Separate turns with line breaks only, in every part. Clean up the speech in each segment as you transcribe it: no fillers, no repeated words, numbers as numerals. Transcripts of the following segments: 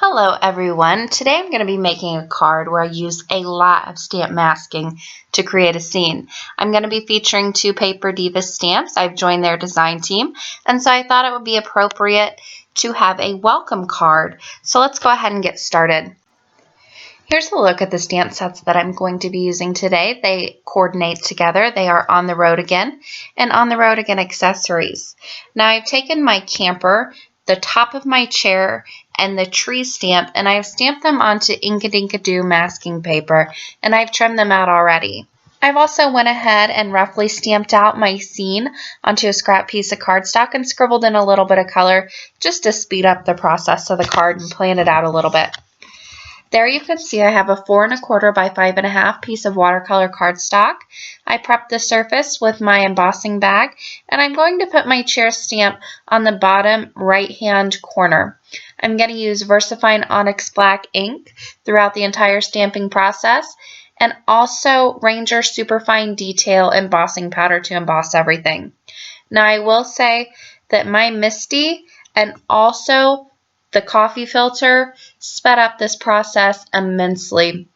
Hello everyone. Today I'm going to be making a card where I use a lot of stamp masking to create a scene. I'm going to be featuring two Paper Divas stamps. I've joined their design team, and so I thought it would be appropriate to have a welcome card. So let's go ahead and get started. Here's a look at the stamp sets that I'm going to be using today. They coordinate together. They are On the Road Again and On the Road Again accessories. Now I've taken my camper, the top of my chair, and the tree stamp, and I've stamped them onto Inkadinkado masking paper, and I've trimmed them out already. I've also went ahead and roughly stamped out my scene onto a scrap piece of cardstock and scribbled in a little bit of color just to speed up the process of the card and plan it out a little bit. There you can see I have a 4 1/4 by 5 1/2 piece of watercolor cardstock. I prepped the surface with my embossing bag, and I'm going to put my chair stamp on the bottom right-hand corner. I'm going to use VersaFine Onyx Black ink throughout the entire stamping process, and also Ranger Superfine Detail embossing powder to emboss everything. Now I will say that my Misty and also the coffee filter sped up this process immensely.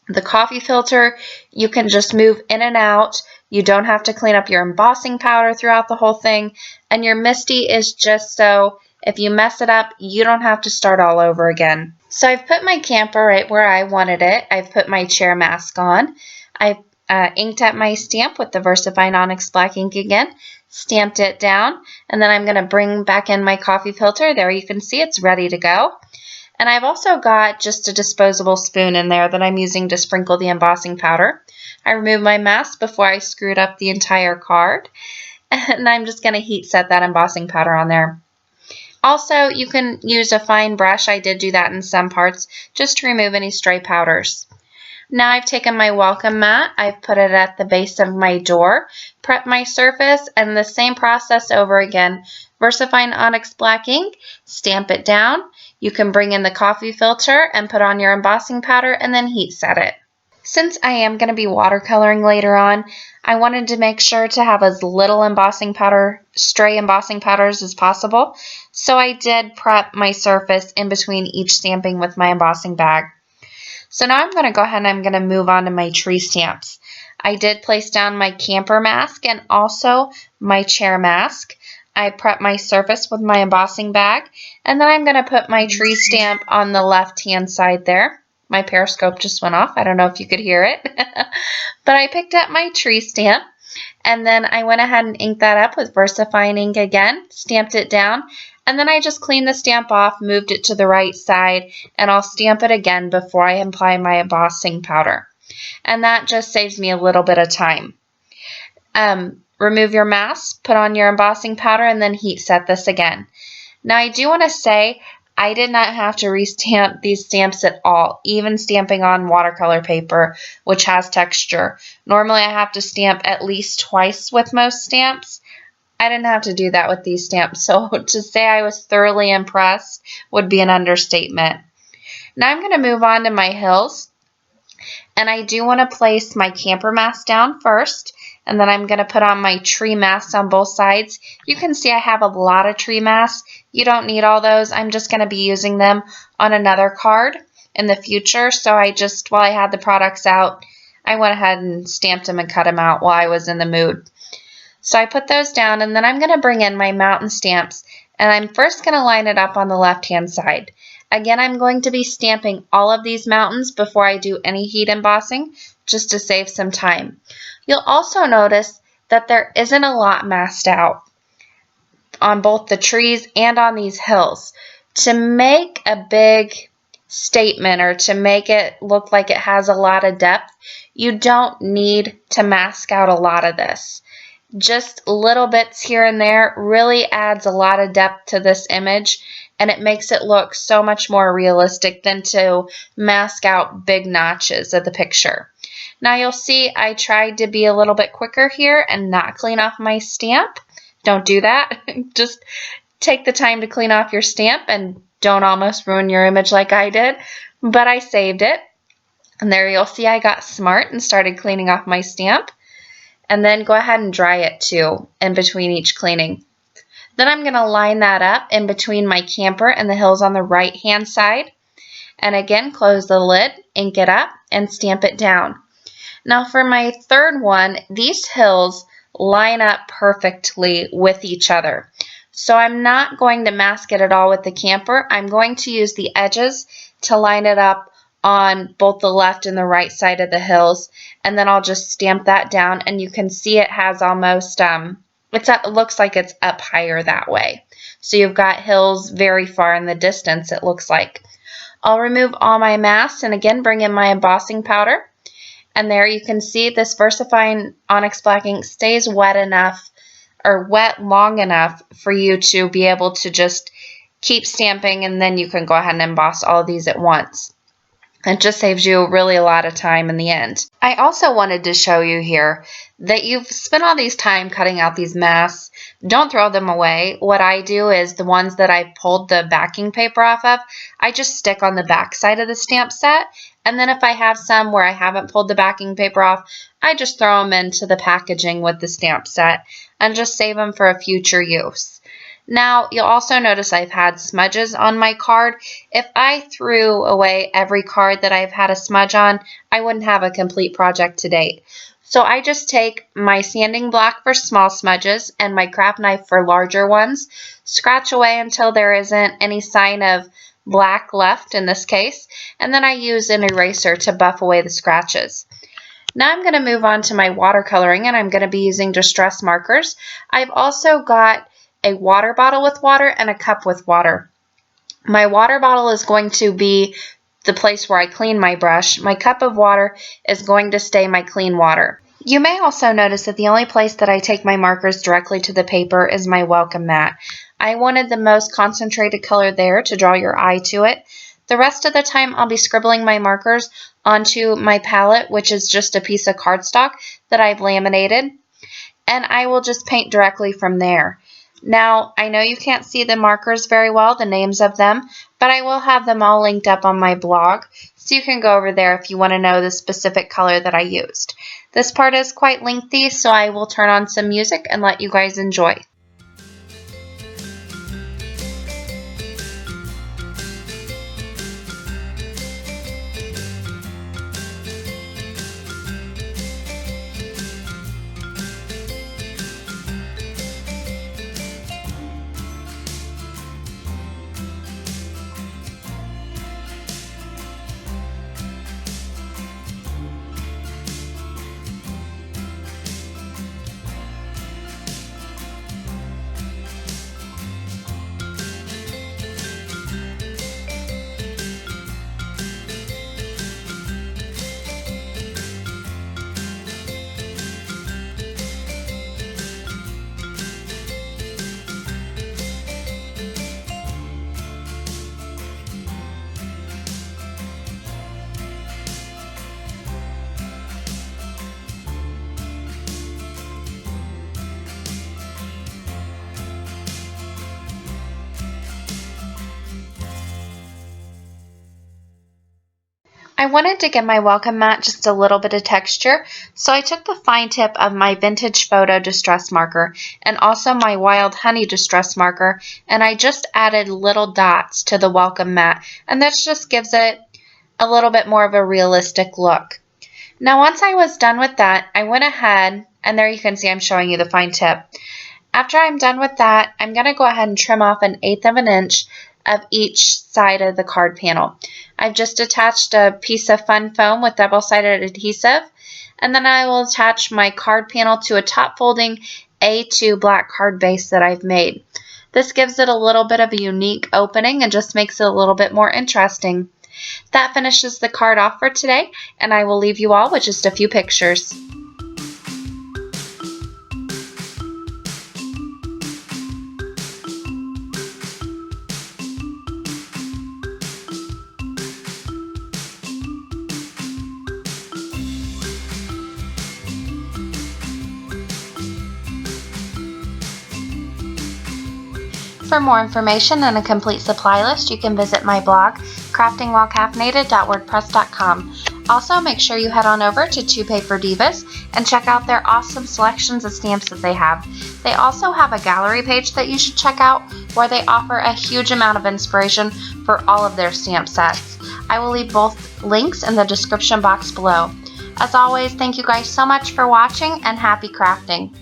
The coffee filter, you can just move in and out. You don't have to clean up your embossing powder throughout the whole thing. And your Misty is just so if you mess it up, you don't have to start all over again. So I've put my camper right where I wanted it. I've put my chair mask on. I've inked up my stamp with the VersaFine Onyx Black ink again, stamped it down, and then I'm going to bring back in my coffee filter. There you can see it's ready to go. And I've also got just a disposable spoon in there that I'm using to sprinkle the embossing powder. I removed my mask before I screwed up the entire card, and I'm just going to heat set that embossing powder on there. Also, you can use a fine brush. I did do that in some parts just to remove any stray powders. Now I've taken my welcome mat, I've put it at the base of my door, prepped my surface, and the same process over again. VersaFine Onyx Black ink, stamp it down. You can bring in the coffee filter and put on your embossing powder and then heat set it. Since I am going to be watercoloring later on, I wanted to make sure to have as little embossing powder, stray embossing powders as possible, so I did prep my surface in between each stamping with my embossing bag. So now I'm going to go ahead and I'm going to move on to my tree stamps. I did place down my camper mask and also my chair mask. I prepped my surface with my embossing bag, and then I'm going to put my tree stamp on the left-hand side there. My periscope just went off. I don't know if you could hear it. But I picked up my tree stamp, and then I went ahead and inked that up with VersaFine ink again, stamped it down, and then I just cleaned the stamp off, moved it to the right side, and I'll stamp it again before I apply my embossing powder. And that just saves me a little bit of time. Remove your mask, put on your embossing powder, and then heat set this again. Now I do want to say I did not have to restamp these stamps at all, even stamping on watercolor paper, which has texture. Normally I have to stamp at least twice with most stamps. I didn't have to do that with these stamps, so to say I was thoroughly impressed would be an understatement. Now I'm going to move on to my hills, and I do want to place my camper mask down first, and then I'm going to put on my tree masks on both sides. You can see I have a lot of tree masks. You don't need all those. I'm just going to be using them on another card in the future, so while I had the products out, I went ahead and stamped them and cut them out while I was in the mood. So I put those down, and then I'm going to bring in my mountain stamps, and I'm first going to line it up on the left-hand side. Again, I'm going to be stamping all of these mountains before I do any heat embossing, just to save some time. You'll also notice that there isn't a lot masked out on both the trees and on these hills. To make a big statement or to make it look like it has a lot of depth, you don't need to mask out a lot of this. Just little bits here and there really adds a lot of depth to this image, and it makes it look so much more realistic than to mask out big notches of the picture. Now you'll see I tried to be a little bit quicker here and not clean off my stamp. Don't do that. Just take the time to clean off your stamp and don't almost ruin your image like I did, but I saved it. And there you'll see I got smart and started cleaning off my stamp. And then go ahead and dry it too in between each cleaning. Then I'm going to line that up in between my camper and the hills on the right hand side. And again, close the lid, ink it up, and stamp it down. Now for my third one, these hills line up perfectly with each other. So I'm not going to mask it at all with the camper. I'm going to use the edges to line it up on both the left and the right side of the hills, and then I'll just stamp that down, and you can see it has almost, it looks like it's up higher that way. So you've got hills very far in the distance, it looks like. I'll remove all my masks and again bring in my embossing powder. And there you can see this VersaFine Onyx Black ink stays wet enough or wet long enough for you to be able to just keep stamping, and then you can go ahead and emboss all of these at once. It just saves you really a lot of time in the end. I also wanted to show you here that you've spent all these time cutting out these masks. Don't throw them away. What I do is the ones that I pulled the backing paper off of, I just stick on the back side of the stamp set. And then if I have some where I haven't pulled the backing paper off, I just throw them into the packaging with the stamp set and just save them for a future use. Now, you'll also notice I've had smudges on my card. If I threw away every card that I've had a smudge on, I wouldn't have a complete project to date. So I just take my sanding block for small smudges and my craft knife for larger ones, scratch away until there isn't any sign of black left in this case, and then I use an eraser to buff away the scratches. Now I'm going to move on to my watercoloring, and I'm going to be using distress markers. I've also got a water bottle with water and a cup with water. My water bottle is going to be the place where I clean my brush. My cup of water is going to stay my clean water. You may also notice that the only place that I take my markers directly to the paper is my welcome mat. I wanted the most concentrated color there to draw your eye to it. The rest of the time I'll be scribbling my markers onto my palette, which is just a piece of cardstock that I've laminated, and I will just paint directly from there. Now, I know you can't see the markers very well, the names of them, but I will have them all linked up on my blog, so you can go over there if you want to know the specific color that I used. This part is quite lengthy, so I will turn on some music and let you guys enjoy. I wanted to give my welcome mat just a little bit of texture, so I took the fine tip of my Vintage Photo Distress Marker and also my Wild Honey Distress Marker, and I just added little dots to the welcome mat, and this just gives it a little bit more of a realistic look. Now once I was done with that, I went ahead, and there you can see I'm showing you the fine tip. After I'm done with that, I'm going to go ahead and trim off 1/8 of an inch of each side of the card panel. I've just attached a piece of fun foam with double-sided adhesive, and then I will attach my card panel to a top folding A2 black card base that I've made. This gives it a little bit of a unique opening and just makes it a little bit more interesting. That finishes the card off for today, and I will leave you all with just a few pictures. For more information and a complete supply list, you can visit my blog, craftingwhilecaffeinated.wordpress.com. Also, make sure you head on over to Two Paper Divas and check out their awesome selections of stamps that they have. They also have a gallery page that you should check out where they offer a huge amount of inspiration for all of their stamp sets. I will leave both links in the description box below. As always, thank you guys so much for watching, and happy crafting!